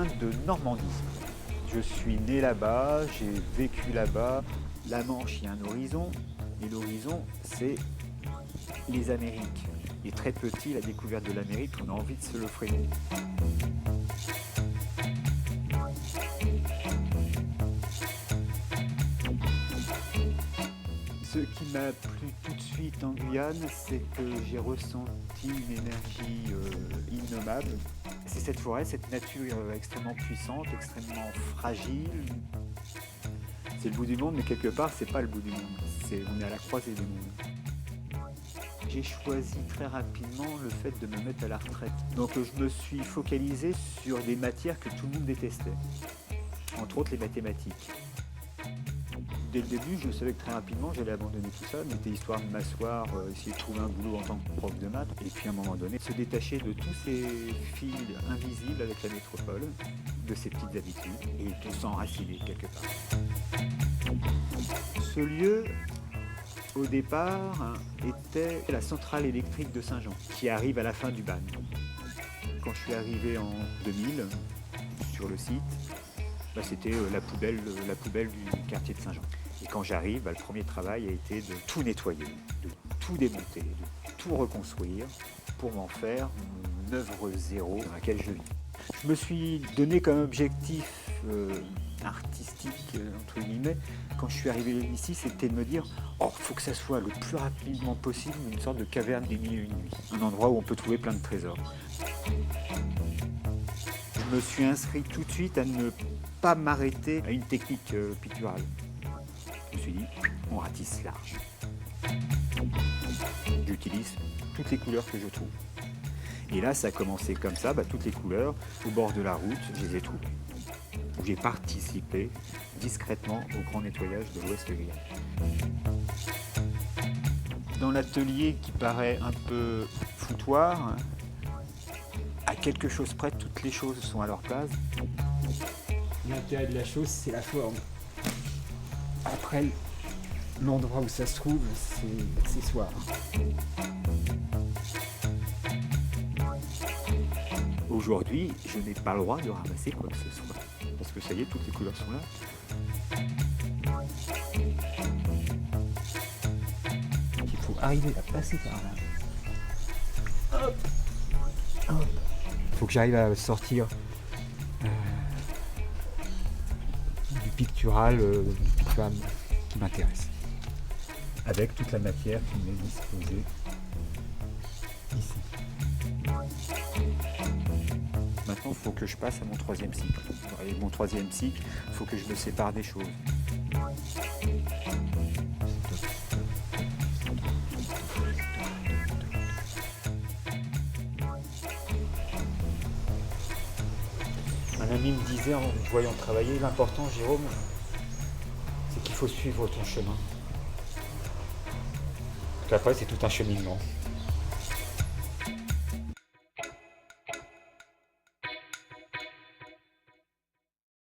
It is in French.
viens de Normandie. Je suis né là-bas, j'ai vécu là-bas. La Manche, il y a un horizon, et l'horizon, c'est les Amériques. Et très petit, la découverte de l'Amérique, on a envie de se l'offrir. Ce qui m'a plu tout de suite en Guyane, c'est que j'ai ressenti une énergie innommable. C'est cette forêt, cette nature extrêmement puissante, extrêmement fragile. C'est le bout du monde, mais quelque part, c'est pas le bout du monde. On est à la croisée des mondes. J'ai choisi très rapidement le fait de me mettre à la retraite. Donc je me suis focalisé sur des matières que tout le monde détestait, entre autres les mathématiques. Dès le début, je savais que très rapidement, j'allais abandonner tout ça. C'était histoire de m'asseoir, essayer de trouver un boulot en tant que prof de maths. Et puis à un moment donné, se détacher de tous ces fils invisibles avec la métropole, de ces petites habitudes, et de s'enraciner quelque part. Ce lieu, au départ, était la centrale électrique de Saint-Jean, qui arrive à la fin du Ban. Quand je suis arrivé en 2000 sur le site, c'était la poubelle du quartier de Saint-Jean. Et quand j'arrive, le premier travail a été de tout nettoyer, de tout démonter, de tout reconstruire pour m'en faire une œuvre zéro dans laquelle je vis. Je me suis donné comme objectif artistique, entre guillemets, quand je suis arrivé ici, c'était de me dire « Oh, il faut que ça soit le plus rapidement possible une sorte de caverne des mille et une nuits, un endroit où on peut trouver plein de trésors. » Je me suis inscrit tout de suite à ne pas m'arrêter à une technique picturale. Je me suis dit, on ratisse large. J'utilise toutes les couleurs que je trouve. Et là, ça a commencé comme ça, toutes les couleurs, au bord de la route, je les ai trouvées. Où j'ai participé discrètement au grand nettoyage de l'Ouest Guyane. Dans l'atelier qui paraît un peu foutoir, à quelque chose près, toutes les choses sont à leur place. L'intérêt de la chose, c'est la forme. Après, l'endroit où ça se trouve, c'est accessoire. Aujourd'hui, je n'ai pas le droit de ramasser quoi que ce soit. Parce que ça y est, toutes les couleurs sont là. Il faut arriver à passer par là. Hop. Hop. Il faut que j'arrive à sortir du pictural qui m'intéresse. Avec toute la matière qui m'est disposée ici. Maintenant, il faut que je passe à mon troisième cycle. Et mon troisième cycle, il faut que je me sépare des choses. Un ami me disait en me voyant travailler, l'important, Jérôme, c'est qu'il faut suivre ton chemin. Qu'après, c'est tout un cheminement.